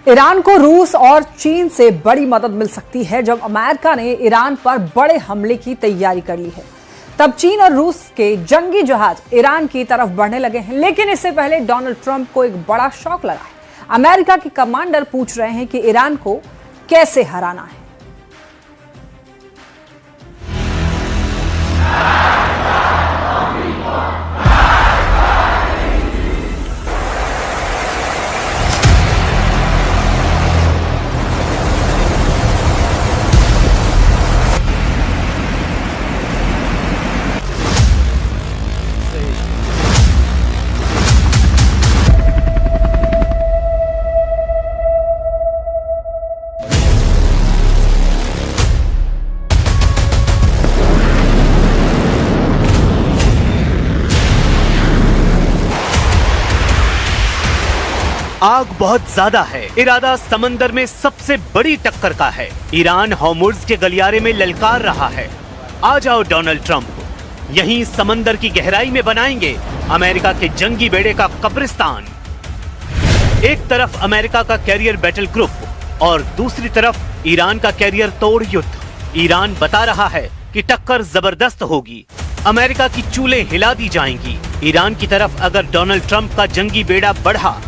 Iran को रूस और चीन से बड़ी मदद मिल सकती है। जब अमेरिका ने ईरान पर बड़े हमले की तैयारी कर ली है, तब चीन और रूस के जंगी जहाज ईरान की तरफ बढ़ने लगे हैं। लेकिन इससे पहले डोनाल्ड ट्रंप को एक बड़ा शॉक लगा है। अमेरिका के कमांडर पूछ रहे हैं कि ईरान को कैसे हराना है। आग बहुत ज्यादा है। इरादा समंदर में सबसे बड़ी टक्कर का है। ईरान हॉर्मुज़ के गलियारे में ललकार रहा है। आ जाओ डोनाल्ड ट्रंप, यहीं समंदर की गहराई में बनाएंगे अमेरिका के जंगी बेड़े का कब्रिस्तान। एक तरफ अमेरिका का कैरियर बैटल ग्रुप और दूसरी तरफ ईरान का कैरियर तोड़ युद्ध। ईरान बता रहा है कि टक्कर जबरदस्त होगी, अमेरिका की चूल्हे हिला दी जाएंगी। ईरान की तरफ अगर डोनाल्ड ट्रंप का जंगी बेड़ा बढ़ा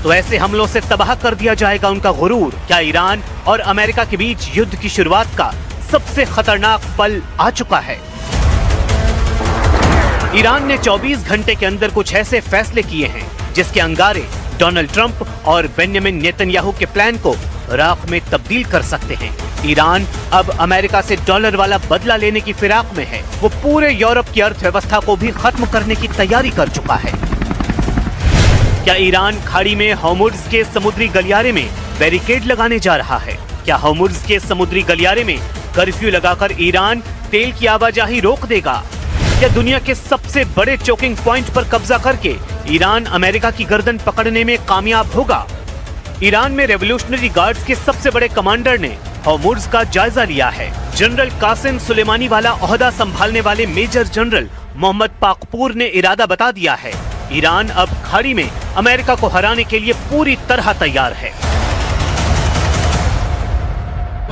तो ऐसे हमलों से तबाह कर दिया जाएगा उनका गुरूर। क्या ईरान और अमेरिका के बीच युद्ध की शुरुआत का सबसे खतरनाक पल आ चुका है? ईरान ने 24 घंटे के अंदर कुछ ऐसे फैसले किए हैं जिसके अंगारे डोनाल्ड ट्रंप और बेंजामिन नेतन्याहू के प्लान को राख में तब्दील कर सकते हैं। ईरान अब अमेरिका से डॉलर वाला बदला लेने की फिराक में है। वो पूरे यूरोप की अर्थव्यवस्था को भी खत्म करने की तैयारी कर चुका है। क्या ईरान खाड़ी में हॉर्मुज़ के समुद्री गलियारे में बैरिकेड लगाने जा रहा है? क्या हॉर्मुज़ के समुद्री गलियारे में कर्फ्यू लगाकर ईरान तेल की आवाजाही रोक देगा? क्या दुनिया के सबसे बड़े चोकिंग पॉइंट पर कब्जा करके ईरान अमेरिका की गर्दन पकड़ने में कामयाब होगा? ईरान में रेवोल्यूशनरी गार्ड्स के सबसे बड़े कमांडर ने हॉर्मुज़ का जायजा लिया है। जनरल कासिम सुलेमानी वाला ओहदा संभालने वाले मेजर जनरल मोहम्मद पाकपूर ने इरादा बता दिया है। ईरान अब खाड़ी में अमेरिका को हराने के लिए पूरी तरह तैयार है।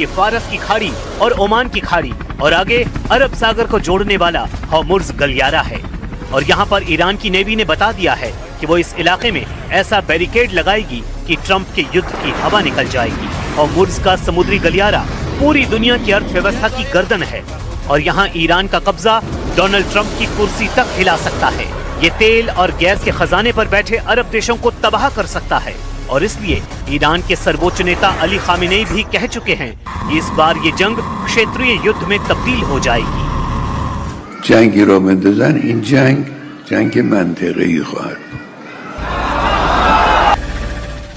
ये फारस की खाड़ी और ओमान की खाड़ी और आगे अरब सागर को जोड़ने वाला हॉर्मुज़ गलियारा है। और यहाँ पर ईरान की नेवी ने बता दिया है कि वो इस इलाके में ऐसा बैरिकेड लगाएगी कि ट्रंप के युद्ध की हवा निकल जाएगी। हॉर्मुज़ का समुद्री गलियारा पूरी दुनिया की अर्थव्यवस्था की गर्दन है और यहाँ ईरान का कब्जा डोनाल्ड ट्रंप की कुर्सी तक हिला सकता है। ये तेल और गैस के खजाने पर बैठे अरब देशों को तबाह कर सकता है और इसलिए ईरान के सर्वोच्च नेता अली खामेनेई भी कह चुके हैं कि इस बार ये जंग क्षेत्रीय युद्ध में तब्दील हो जाएगी। जंगी रो मेंदज़न इन जंग मंतिक़ी ख़वाहद।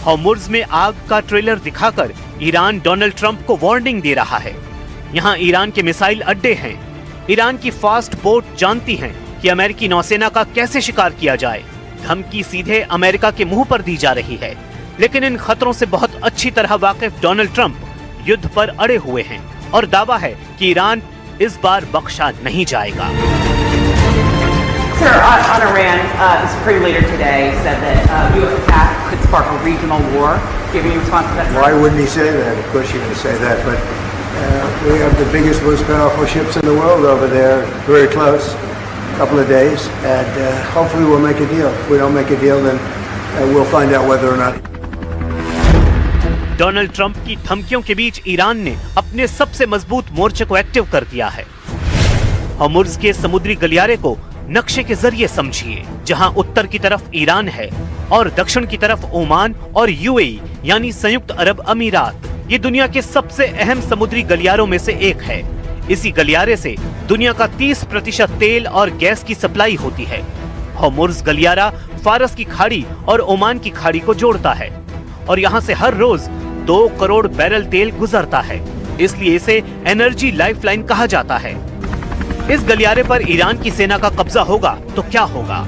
हॉर्मुज़ में आग का ट्रेलर दिखाकर ईरान डोनाल्ड ट्रंप को वार्निंग दे रहा है। यहाँ ईरान के मिसाइल अड्डे हैं। ईरान की फास्ट बोट जानती हैं कि अमेरिकी नौसेना का कैसे शिकार किया जाए। धमकी सीधे अमेरिका के मुंह पर दी जा रही है, लेकिन इन खतरों से बहुत अच्छी तरह वाकिफ डोनाल्ड ट्रंप युद्ध पर अड़े हुए हैं और दावा है कि ईरान इस बार बख्शा नहीं जाएगा। Sir, on Iran, the Supreme Leader today said that U.S. attack could spark a regional war. Giving you response to that? Why wouldn't he say that? Of course, you're going to say that. But we have the biggest, most powerful ships in the world over there, very close. A couple of days, and hopefully we'll make a deal. If we don't make a deal, then we'll find out whether or not. Donald Trump की धमकियों के बीच Iran ने अपने सबसे मजबूत मोर्चे को active कर दिया है। हॉर्मुज़ के समुद्री गलियारे को नक्शे के जरिए समझिए, जहां उत्तर की तरफ ईरान है और दक्षिण की तरफ ओमान और यूएई यानी संयुक्त अरब अमीरात। ये दुनिया के सबसे अहम समुद्री गलियारों में से एक है। इसी गलियारे से दुनिया का 30% तेल और गैस की सप्लाई होती है। हॉर्मुज़ गलियारा फारस की खाड़ी और ओमान की खाड़ी को जोड़ता है और यहाँ से हर रोज 2 करोड़ बैरल तेल गुजरता है, इसलिए इसे एनर्जी लाइफलाइन कहा जाता है। इस गलियारे पर ईरान की सेना का कब्जा होगा तो क्या होगा?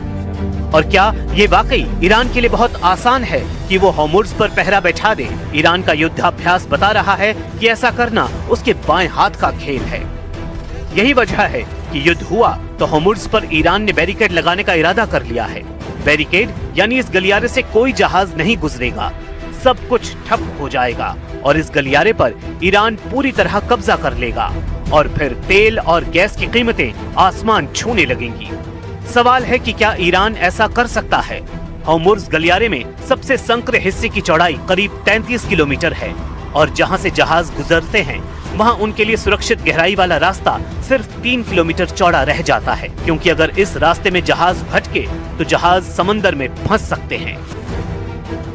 और क्या ये वाकई ईरान के लिए बहुत आसान है कि वो होर्मुज़ पर पहरा बैठा दे? ईरान का युद्धाभ्यास बता रहा है कि ऐसा करना उसके बाएं हाथ का खेल है। यही वजह है कि युद्ध हुआ तो होर्मुज़ पर ईरान ने बैरिकेड लगाने का इरादा कर लिया है। बैरिकेड यानी इस गलियारे से कोई जहाज नहीं गुजरेगा, सब कुछ ठप हो जाएगा और इस गलियारे पर ईरान पूरी तरह कब्जा कर लेगा और फिर तेल और गैस की कीमतें आसमान छूने लगेंगी। सवाल है कि क्या ईरान ऐसा कर सकता है? होर्मुज़ गलियारे में सबसे संकरे हिस्से की चौड़ाई करीब 33 किलोमीटर है और जहां से जहाज गुजरते हैं वहां उनके लिए सुरक्षित गहराई वाला रास्ता सिर्फ 3 किलोमीटर चौड़ा रह जाता है, क्योंकि अगर इस रास्ते में जहाज भटके तो जहाज समंदर में फंस सकते हैं।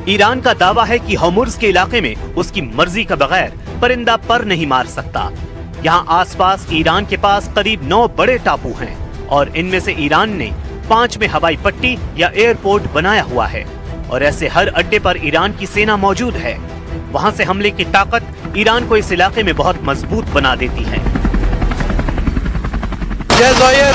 ईरान का दावा है कि होर्मुज़ के इलाके में उसकी मर्जी का बगैर परिंदा पर नहीं मार सकता। यहाँ आसपास ईरान के पास करीब 9 बड़े टापू हैं और इनमें से ईरान ने 5 में हवाई पट्टी या एयरपोर्ट बनाया हुआ है और ऐसे हर अड्डे पर ईरान की सेना मौजूद है। वहाँ से हमले की ताकत ईरान को इस इलाके में बहुत मजबूत बना देती है। जज़ायर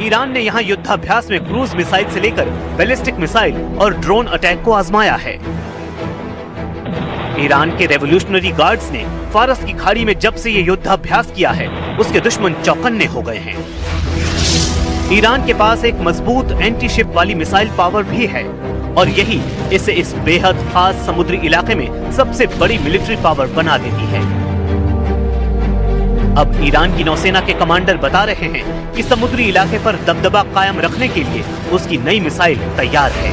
ईरान ने यहाँ युद्धाभ्यास में क्रूज मिसाइल से लेकर बैलिस्टिक मिसाइल और ड्रोन अटैक को आजमाया है। ईरान के रेवोल्यूशनरी गार्ड्स ने फारस की खाड़ी में जब से ये युद्धाभ्यास किया है उसके दुश्मन चौकन्ने हो गए हैं। ईरान के पास एक मजबूत एंटी शिप वाली मिसाइल पावर भी है और यही इसे इस बेहद खास समुद्री इलाके में सबसे बड़ी मिलिट्री पावर बना देती है। अब ईरान की नौसेना के कमांडर बता रहे हैं कि समुद्री इलाके पर दबदबा कायम रखने के लिए उसकी नई मिसाइल तैयार है।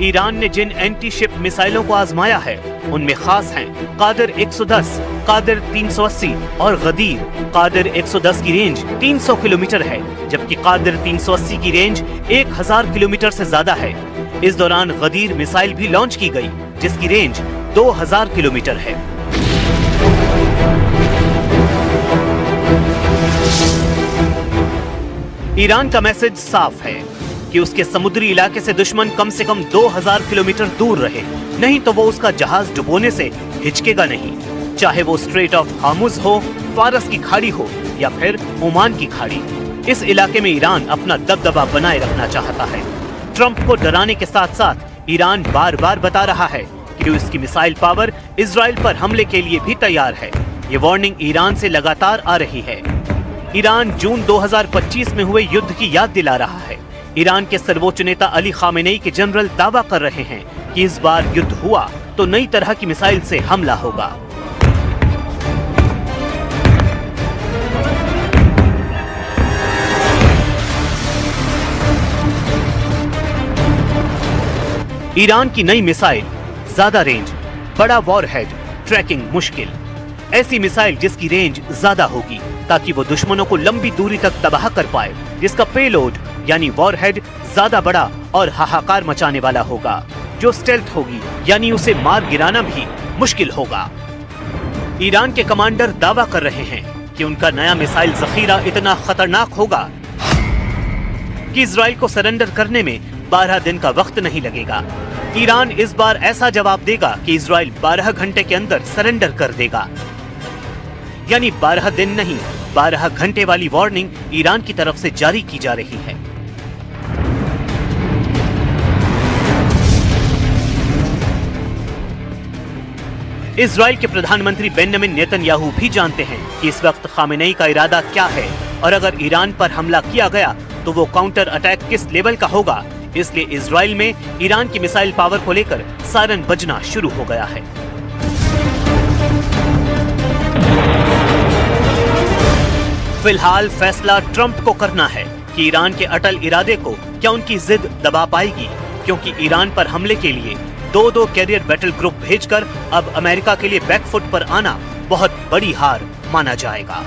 ईरान ने जिन एंटी शिप मिसाइलों को आजमाया है उनमें खास हैं कादिर 110, कादिर 380 और गदीर। कादिर 110 की रेंज 300 किलोमीटर है जबकि कादिर 380 की रेंज 1000 किलोमीटर से ज्यादा है। इस दौरान गदीर मिसाइल भी लॉन्च की गई जिसकी रेंज 2000 किलोमीटर है। ईरान का मैसेज साफ है कि उसके समुद्री इलाके से दुश्मन कम से कम 2000 किलोमीटर दूर रहे, नहीं तो वो उसका जहाज डुबोने से हिचकेगा नहीं, चाहे वो स्ट्रेट ऑफ होर्मुज़ हो, फारस की खाड़ी हो या फिर ओमान की खाड़ी। इस इलाके में ईरान अपना दबदबा बनाए रखना चाहता है। ट्रंप को डराने के साथ साथ ईरान बार बार बता रहा है कि उसकी मिसाइल पावर इजराइल पर हमले के लिए भी तैयार है। ये वार्निंग ईरान से लगातार आ रही है। ईरान जून 2025 में हुए युद्ध की याद दिला रहा है। ईरान के सर्वोच्च नेता अली खामेनेई के जनरल दावा कर रहे हैं कि इस बार युद्ध हुआ तो नई तरह की मिसाइल से हमला होगा। ईरान की नई मिसाइल, ज्यादा रेंज, बड़ा वॉरहेड, ट्रैकिंग मुश्किल। ऐसी मिसाइल जिसकी रेंज ज्यादा होगी ताकि वो दुश्मनों को लंबी दूरी तक तबाह कर पाए, जिसका पेलोड यानी वॉरहेड ज्यादा बड़ा और हाहाकार मचाने वाला होगा, जो स्टेल्थ होगी यानी उसे मार गिराना भी मुश्किल होगा। ईरान के कमांडर दावा कर रहे हैं कि उनका नया मिसाइल जखीरा इतना खतरनाक होगा कि इजराइल को सरेंडर करने में 12 दिन का वक्त नहीं लगेगा। ईरान इस बार ऐसा जवाब देगा कि इजराइल 12 घंटे के अंदर सरेंडर कर देगा, यानी 12 दिन नहीं 12 घंटे वाली वार्निंग ईरान की तरफ से जारी की जा रही है। इजराइल के प्रधानमंत्री बेंजामिन नेतन्याहू भी जानते हैं कि इस वक्त खामेनेई का इरादा क्या है और अगर ईरान पर हमला किया गया तो वो काउंटर अटैक किस लेवल का होगा, इसलिए इजराइल में ईरान की मिसाइल पावर को लेकर सायरन बजना शुरू हो गया है। फिलहाल फैसला ट्रंप को करना है कि ईरान के अटल इरादे को क्या उनकी जिद दबा पाएगी, क्योंकि ईरान पर हमले के लिए 2-2 कैरियर बैटल ग्रुप भेजकर अब अमेरिका के लिए बैकफुट पर आना बहुत बड़ी हार माना जाएगा।